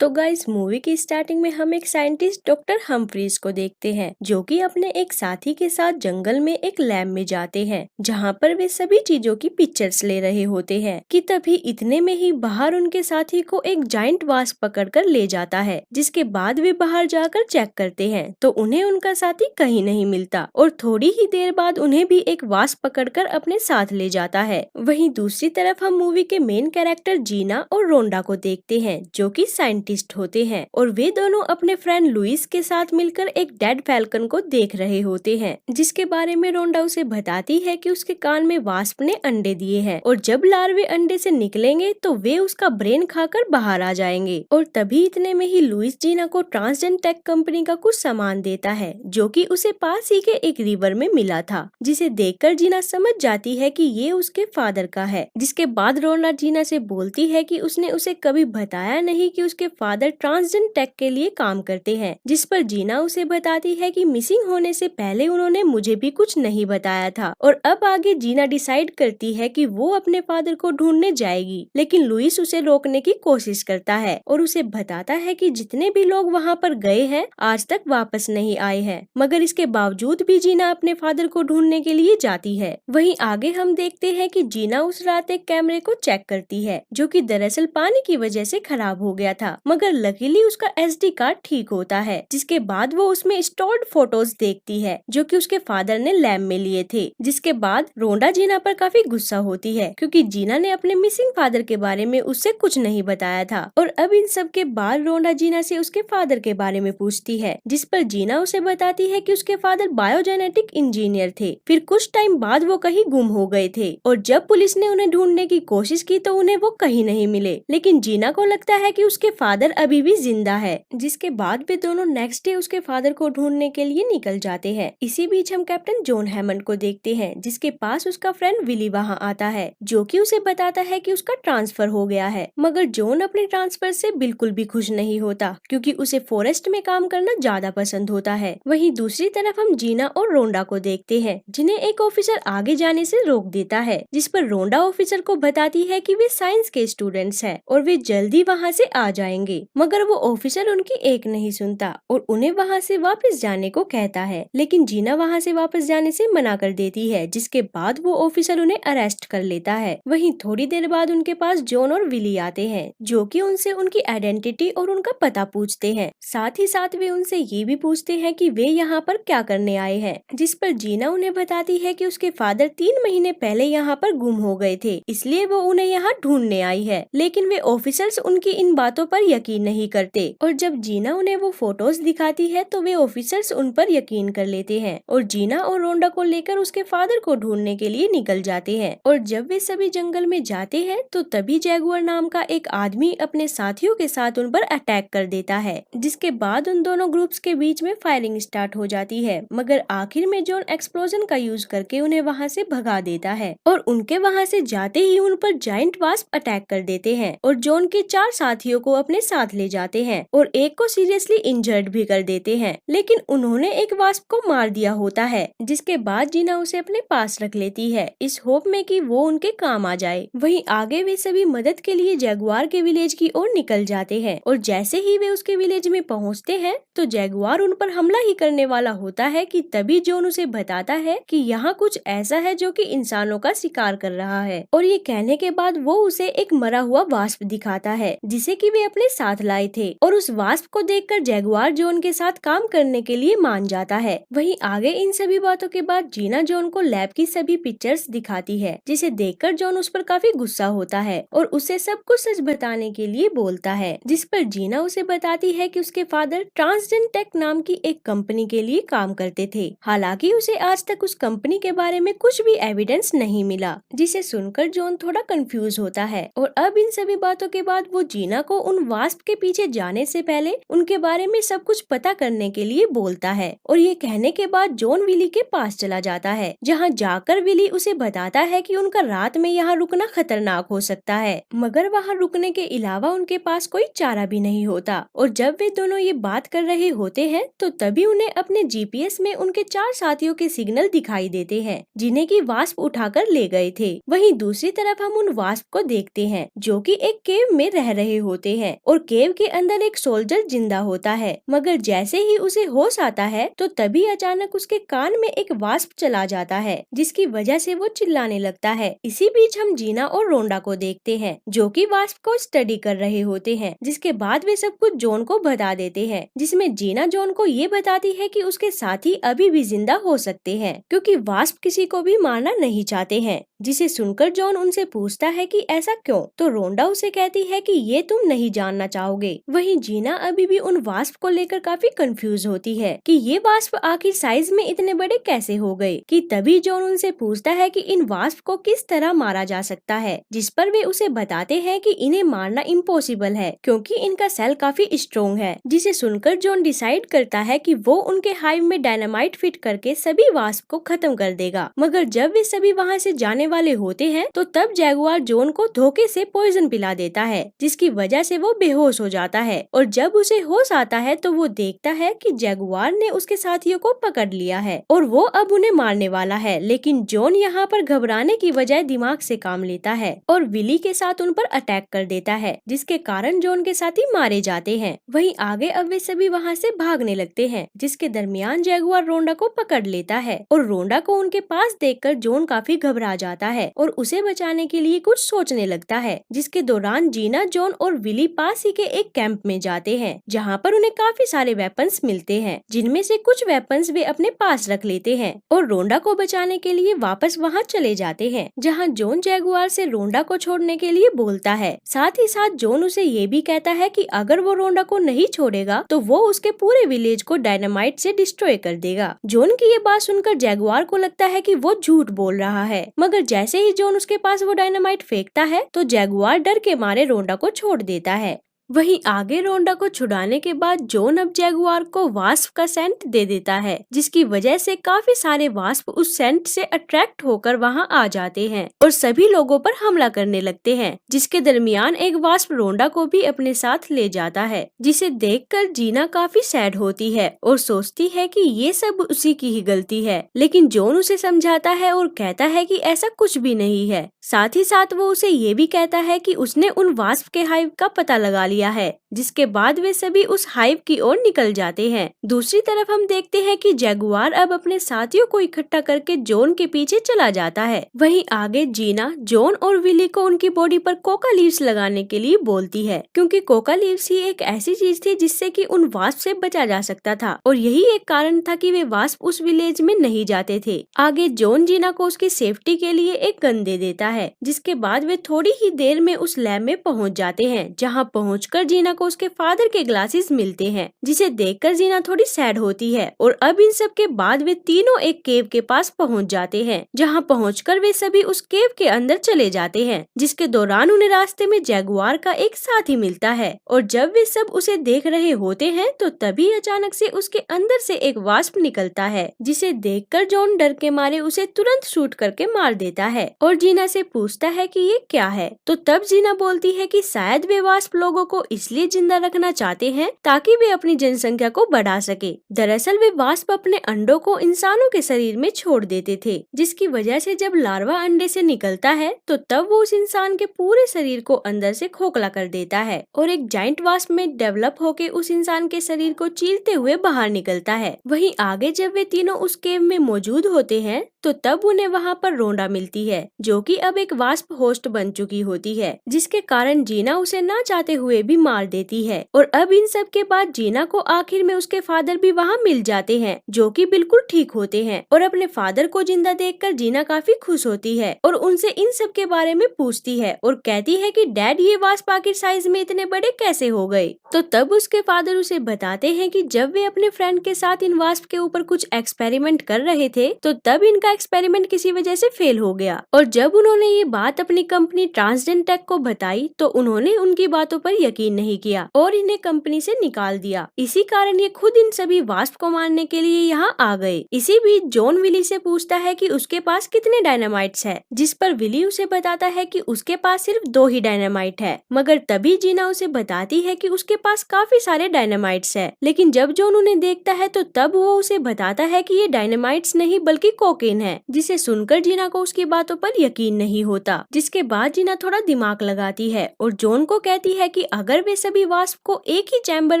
तो guys movie की starting में हम एक साइंटिस्ट डॉक्टर हम्फ्रीज को देखते हैं जो कि अपने एक साथी के साथ जंगल में एक लैब में जाते हैं जहां पर वे सभी चीजों की पिक्चर्स ले रहे होते हैं कि तभी इतने में ही बाहर उनके साथी को एक जाइंट वास्प पकड़कर ले जाता है। जिसके बाद वे बाहर जाकर चेक करते हैं तो उन्हें उनका साथी कहीं नहीं मिलता और थोड़ी ही देर बाद उन्हें भी एक वास्प पकड़कर अपने साथ ले जाता है। वहीं दूसरी तरफ हम मूवी के मेन कैरेक्टर जीना और रोंडा को देखते हैं जो कि साइंटिस्ट होते हैं और वे दोनों अपने फ्रेंड लुइस के साथ मिलकर एक डेड फैल्कन को देख रहे होते हैं जिसके बारे में रोंडा उसे बताती है कि उसके कान में वास्प ने अंडे दिए हैं और जब लार्वे अंडे से निकलेंगे तो वे उसका ब्रेन खाकर बाहर आ जाएंगे। और तभी इतने में ही लुइस जीना को ट्रांसजेंट टेक कंपनी का कुछ सामान देता है जो कि उसे पास ही के एक रिवर में मिला था, जिसे देखकर जीना समझ जाती है कि ये उसके फादर का है। जिसके बाद रोंडा जीना से बोलती है कि उसने उसे कभी बताया नहीं कि उसके फादर ट्रांसजेंट टेक के लिए काम करते हैं, जिस पर जीना उसे बताती है कि मिसिंग होने से पहले उन्होंने मुझे भी कुछ नहीं बताया था। और अब आगे जीना डिसाइड करती है कि वो अपने फादर को ढूंढने जाएगी, लेकिन लुइस उसे रोकने की कोशिश करता है और उसे बताता है कि जितने भी लोग वहाँ पर गए हैं आज तक वापस नहीं आए हैं, मगर इसके बावजूद भी जीना अपने फादर को ढूंढने के लिए जाती है। वहीं आगे हम देखते हैं कि जीना उस रात एक कैमरे को चेक करती है जो कि दरअसल पानी की वजह से खराब हो गया था, मगर लकीली उसका एसडी कार्ड ठीक होता है। जिसके बाद वो उसमें स्टोर्ड फोटोज देखती है जो कि उसके फादर ने लैब में लिए थे। जिसके बाद रोंडा जीना पर काफी गुस्सा होती है क्योंकि जीना ने अपने मिसिंग फादर के बारे में उससे कुछ नहीं बताया था। और अब इन सब के बाद रोंडा जीना से उसके फादर के बारे में पूछती है, जिस पर जीना उसे बताती है कि उसके फादर बायोजेनेटिक इंजीनियर थे, फिर कुछ टाइम बाद वो कहीं गुम हो गए थे और जब पुलिस ने उन्हें ढूंढने की कोशिश की तो उन्हें वो कहीं नहीं मिले। लेकिन जीना को लगता है कि उसके फादर अभी भी जिंदा है। जिसके बाद वे दोनों नेक्स्ट डे उसके फादर को ढूंढने के लिए निकल जाते हैं। इसी बीच हम कैप्टन जॉन हैमंड को देखते हैं जिसके पास उसका फ्रेंड विली वहाँ आता है जो कि उसे बताता है कि उसका ट्रांसफर हो गया है, मगर जॉन अपने ट्रांसफर से बिल्कुल भी खुश नहीं होता क्योंकि उसे फॉरेस्ट में काम करना ज्यादा पसंद होता है। वहीं दूसरी तरफ हम जीना और रोंडा को देखते हैं जिन्हें एक ऑफिसर आगे जाने से रोक देता है, जिस पर रोंडा ऑफिसर को बताती है कि वे साइंस के स्टूडेंट्स हैं और वे जल्दी वहाँ से आ जाएंगे, मगर वो ऑफिसर उनकी एक नहीं सुनता और उन्हें वहाँ से वापस जाने को कहता है। लेकिन जीना वहाँ से वापस जाने से मना कर देती है, जिसके बाद वो ऑफिसर उन्हें अरेस्ट कर लेता है। वहीं थोड़ी देर बाद उनके पास जॉन और विली आते हैं जो कि उनसे उनकी आइडेंटिटी और उनका पता पूछते हैं। साथ ही साथ वे उनसे ये भी पूछते हैं कि वे यहाँ पर क्या करने आए हैं, जिस पर जीना उन्हें बताती है कि उसके फादर 3 महीने पहले यहाँ पर गुम हो गए थे, इसलिए वो उन्हें यहाँ ढूंढने आई है। लेकिन वे ऑफिसर्स उनकी इन बातों पर यकीन नहीं करते और जब जीना उन्हें वो फोटोज दिखाती है तो वे ऑफिसर्स उन पर यकीन कर लेते हैं और जीना और रोंडा को लेकर उसके फादर को ढूंढने के लिए निकल जाते हैं। और जब वे सभी जंगल में जाते हैं तो तभी जैगुआर नाम का एक आदमी अपने साथियों के साथ उन पर अटैक कर देता है, जिसके बाद उन दोनों ग्रुप्स के बीच में फायरिंग स्टार्ट हो जाती है, मगर आखिर में जॉन एक्सप्लोजन का यूज करके उन्हें वहाँ से भगा देता है और उनके वहाँ से जाते ही उन पर जाइंट वास्प अटैक कर देते हैं और जॉन के 4 साथियों को अपने साथ ले जाते हैं और एक को सीरियसली इंजर्ड भी कर देते हैं। लेकिन उन्होंने एक वास्प को मार दिया होता है, जिसके बाद जीना उसे अपने पास रख लेती है इस होप में कि वो उनके काम आ जाए। वहीं आगे वे सभी मदद के लिए जैगुआर के विलेज की ओर निकल जाते हैं और जैसे ही वे उसके विलेज में पहुंचते हैं तो जैगुआर उन पर हमला ही करने वाला होता है कि तभी जॉन उसे बताता है कि यहाँ कुछ ऐसा है जो कि इंसानों का शिकार कर रहा है और ये कहने के बाद वो उसे एक मरा हुआ वास्प दिखाता है जिसे कि वे अपने साथ लाए थे और उस वास्प को देखकर जैगुआर जॉन के साथ काम करने के लिए मान जाता है। वहीं आगे इन सभी बातों के बाद जीना जॉन को लैब की सभी पिक्चर्स दिखाती है, जिसे देखकर जॉन उस पर काफी गुस्सा होता है और उसे सब कुछ सच बताने के लिए बोलता है, जिस पर जीना उसे बताती है कि उसके फादर ट्रांसजेंट टेक नाम की एक कंपनी के लिए काम करते थे। हालांकि उसे आज तक उस कंपनी के बारे में कुछ भी एविडेंस नहीं मिला, जिसे सुनकर जॉन थोड़ा कंफ्यूज होता है। और अब इन सभी बातों के बाद वो जीना को उन वास्प के पीछे जाने से पहले उनके बारे में सब कुछ पता करने के लिए बोलता है और ये कहने के बाद जॉन विली के पास चला जाता है, जहाँ जाकर विली उसे बताता है कि उनका रात में यहाँ रुकना खतरनाक हो सकता है, मगर वहाँ रुकने के अलावा उनके पास कोई चारा भी नहीं होता। और जब वे दोनों ये बात कर रहे होते हैं तो तभी उन्हें अपने जीपीएस में उनके 4 साथियों के सिग्नल दिखाई देते हैं जिन्हें की वास्प उठाकर ले गए थे। वहीं दूसरी तरफ हम उन वास्प को देखते हैं जो कि एक केव में रह रहे होते हैं और केव के अंदर एक सोल्जर जिंदा होता है, मगर जैसे ही उसे होश आता है तो तभी अचानक उसके कान में एक वास्प चला जाता है, जिसकी वजह से वो चिल्लाने लगता है। इसी बीच हम जीना और रोंडा को देखते हैं, जो कि वास्प को स्टडी कर रहे होते हैं, जिसके बाद वे सब कुछ जॉन को बता देते हैं, जिसमें जीना जॉन को ये बताती है कि उसके साथी अभी भी जिंदा हो सकते हैं, क्योंकि वास्प किसी को भी मारना नहीं चाहते हैं। जिसे सुनकर जॉन उनसे पूछता है कि ऐसा क्यों, तो रोंडा उसे कहती है कि ये तुम नहीं जानना चाहोगे। वहीं जीना अभी भी उन वास्प को लेकर काफी कंफ्यूज होती है कि ये वास्प आखिर साइज में इतने बड़े कैसे हो गए। कि तभी जॉन उनसे पूछता है कि इन वास्प को किस तरह मारा जा सकता है, जिस पर वे उसे बताते हैं कि इन्हें मारना इम्पॉसिबल है, क्योंकि इनका सेल काफी स्ट्रॉन्ग है। जिसे सुनकर जॉन डिसाइड करता है कि वो उनके हाइव में डायनामाइट फिट करके सभी वास्प को खत्म कर देगा। मगर जब वे सभी वहाँ से जाने वाले होते हैं तो तब जैगुआर जॉन को धोखे से पॉइजन पिला देता है, जिसकी वजह से वो बेहोश हो जाता है। और जब उसे होश आता है तो वो देखता है कि जैगुआर ने उसके साथियों को पकड़ लिया है और वो अब उन्हें मारने वाला है। लेकिन जॉन यहाँ पर घबराने की बजाय दिमाग से काम लेता है और विली के साथ उन पर अटैक कर देता है, जिसके कारण जॉन के साथी मारे जाते हैं। वहीं आगे अब वे सभी वहाँ से भागने लगते हैं, जिसके दरमियान जैगुआर रोंडा को पकड़ लेता है और रोंडा को उनके पास देखकर जॉन काफी घबरा जाता है और उसे बचाने के लिए कुछ सोचने लगता है। जिसके दौरान जीना, जॉन और विली पास ही के एक कैंप में जाते हैं, जहाँ पर उन्हें काफी सारे वेपन्स मिलते हैं, जिनमें से कुछ वेपन्स वे अपने पास रख लेते हैं और रोंडा को बचाने के लिए वापस वहाँ चले जाते हैं, जहाँ जॉन जैगुआर से रोंडा को छोड़ने के लिए बोलता है। साथ ही साथ जॉन उसे ये भी कहता है कि अगर वो रोंडा को नहीं छोड़ेगा तो वो उसके पूरे विलेज को डायनामाइट से डिस्ट्रॉय कर देगा। जॉन की ये बात सुनकर जैगुआर को लगता है कि वो झूठ बोल रहा है, मगर जैसे ही जॉन उसके पास वो डायनामाइट फेंकता है तो जैगुआर डर के मारे रोंडा को छोड़ देता है। वहीं आगे रोंडा को छुड़ाने के बाद जॉन अब जैगुआर को वास्प का सेंट दे देता है, जिसकी वजह से काफी सारे वास्प उस सेंट से अट्रैक्ट होकर वहां आ जाते हैं और सभी लोगों पर हमला करने लगते हैं। जिसके दरमियान एक वास्प रोंडा को भी अपने साथ ले जाता है, जिसे देखकर जीना काफी सैड होती है और सोचती है कि ये सब उसी की ही गलती है। लेकिन जॉन उसे समझाता है और कहता है कि ऐसा कुछ भी नहीं है। साथ ही साथ वो उसे ये भी कहता है कि उसने उन वास्प के हाइव का पता लगा लिया है, जिसके बाद वे सभी उस हाइव की ओर निकल जाते हैं। दूसरी तरफ हम देखते हैं कि जैगुआर अब अपने साथियों को इकट्ठा करके जॉन के पीछे चला जाता है। वहीं आगे जीना, जॉन और विली को उनकी बॉडी पर कोका लीव्स लगाने के लिए बोलती है, क्योंकि कोका लीव्स ही एक ऐसी चीज थी जिससे कि उन वास्प से बचा जा सकता था और यही एक कारण था कि वे वास्प उस विलेज में नहीं जाते थे। आगे जॉन जीना को उसकी सेफ्टी के लिए एक गन दे देता है, जिसके बाद वे थोड़ी ही देर में उस लैब में पहुंच जाते हैं, जहां पहुंचकर जीना को उसके फादर के ग्लासेस मिलते हैं, जिसे देखकर जीना थोड़ी सैड होती है। और अब इन सब के बाद वे तीनों एक केव के पास पहुंच जाते हैं, जहां पहुंचकर वे सभी उस केव के अंदर चले जाते हैं, जिसके दौरान उन्हें रास्ते में जैगुआर का एक साथी मिलता है। और जब वे सब उसे देख रहे होते हैं तो तभी अचानक से उसके अंदर से एक वास्प निकलता है, जिसे देखकर जॉन डर के मारे उसे तुरंत शूट करके मार देता है और जीना से पूछता है कि ये क्या है। तो तब जीना बोलती है कि शायद वे वास्प लोगों को इसलिए जिंदा रखना चाहते हैं ताकि वे अपनी जनसंख्या को बढ़ा सके। दरअसल वे वास्प अपने अंडों को इंसानों के शरीर में छोड़ देते थे, जिसकी वजह से जब लार्वा अंडे से निकलता है तो तब वो उस इंसान के पूरे शरीर को अंदर से खोखला कर देता है और एक जाइंट वास्प में डेवलप होके उस इंसान के शरीर को चीरते हुए बाहर निकलता है। वहीं आगे जब वे तीनों उस केव में मौजूद होते हैं तो तब उन्हें वहाँ पर रोंडा मिलती है, जो कि अब एक वास्प होस्ट बन चुकी होती है, जिसके कारण जीना उसे ना चाहते हुए भी मार देती है। और अब इन सब के बाद जीना को आखिर में उसके फादर भी वहाँ मिल जाते हैं, जो कि बिल्कुल ठीक होते हैं और अपने फादर को जिंदा देखकर जीना काफी खुश होती है और उनसे इन सब के बारे में पूछती है और कहती है कि डैड, ये वास्प आखिर साइज में इतने बड़े कैसे हो गए। तो तब उसके फादर उसे बताते हैं कि जब वे अपने फ्रेंड के साथ इन वास्प के ऊपर कुछ एक्सपेरिमेंट कर रहे थे तो तब इनका एक्सपेरिमेंट किसी वजह से फेल हो गया और जब उन्होंने ये बात अपनी कंपनी ट्रांसडेंट टेक को बताई तो उन्होंने उनकी बातों पर यकीन नहीं किया और इन्हें कंपनी से निकाल दिया। इसी कारण ये खुद इन सभी वास्प को मारने के लिए यहाँ आ गए। इसी बीच जॉन विली से पूछता है कि उसके पास कितने डायनामाइट्स है, जिस पर विली उसे बताता है कि उसके पास सिर्फ 2 ही डायनामाइट है। मगर तभी जीना उसे बताती है कि उसके पास काफी सारे डायनामाइट्स है। लेकिन जब जॉन उन्हें देखता है तो तब वो उसे बताता है कि ये डायनामाइट्स नहीं बल्कि कोकेन एक्सप्लोजन है, जिसे सुनकर जीना को उसकी बातों पर यकीन नहीं होता। जिसके बाद जीना थोड़ा दिमाग लगाती है और जॉन को कहती है कि अगर वे सभी वास्प को एक ही चैम्बर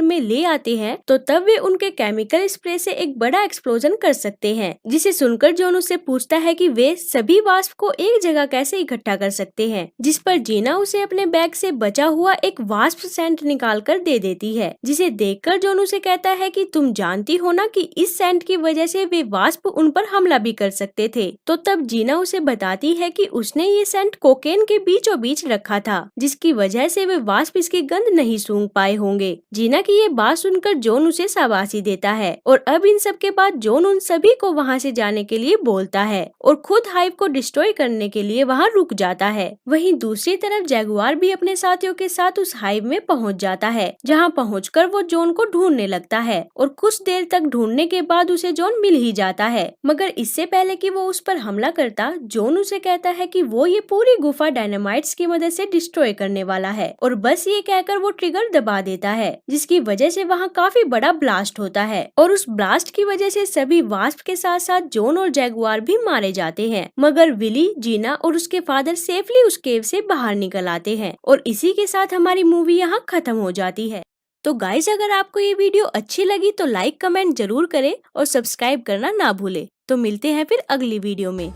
में ले आते हैं तो तब वे उनके केमिकल स्प्रे से एक बड़ा एक्सप्लोजन कर सकते हैं। जिसे सुनकर जॉन उससे पूछता है कि वे सभी वास्प को एक जगह कैसे इकट्ठा कर सकते हैं, जिस पर जीना उसे अपने बैग से बचा हुआ एक वास्प सेंट निकाल कर दे देती है। जिसे देखकर जॉन उसे कहता है कि तुम जानती हो ना कि इस सेंट की वजह से वे वास्प उन पर हमला भी कर सकते थे। तो तब जीना उसे बताती है कि उसने ये सेंट कोकेन के बीचों बीच रखा था, जिसकी वजह से वे वास्प इसकी गंध नहीं सूंघ पाए होंगे। जीना की ये बात सुनकर जॉन उसे शाबाशी देता है और अब इन सब के बाद जॉन उन सभी को वहाँ से जाने के लिए बोलता है और खुद हाइव को डिस्ट्रॉय करने के लिए वहाँ रुक जाता है। वहीं दूसरी तरफ जैगुआर भी अपने साथियों के साथ उस हाइव में पहुँच जाता है, जहाँ पहुँचकर वो जॉन को ढूंढने लगता है और कुछ देर तक ढूंढने के बाद उसे जॉन मिल ही जाता है। मगर इससे पहले कि वो उस पर हमला करता, जॉन उसे कहता है कि वो ये पूरी गुफा डायनामाइट्स की मदद से डिस्ट्रॉय करने वाला है और बस ये कहकर वो ट्रिगर दबा देता है, जिसकी वजह से वहाँ काफी बड़ा ब्लास्ट होता है और उस ब्लास्ट की वजह से सभी वास्प के साथ साथ जॉन और जैगुआर भी मारे जाते हैं। मगर विली, जीना और उसके फादर सेफली उस केव से बाहर निकल आते हैं और इसी के साथ हमारी मूवी यहाँ खत्म हो जाती है। तो गाइस, अगर आपको ये वीडियो अच्छी लगी तो लाइक कमेंट जरूर करें और सब्सक्राइब करना ना भूले। तो मिलते हैं फिर अगली वीडियो में।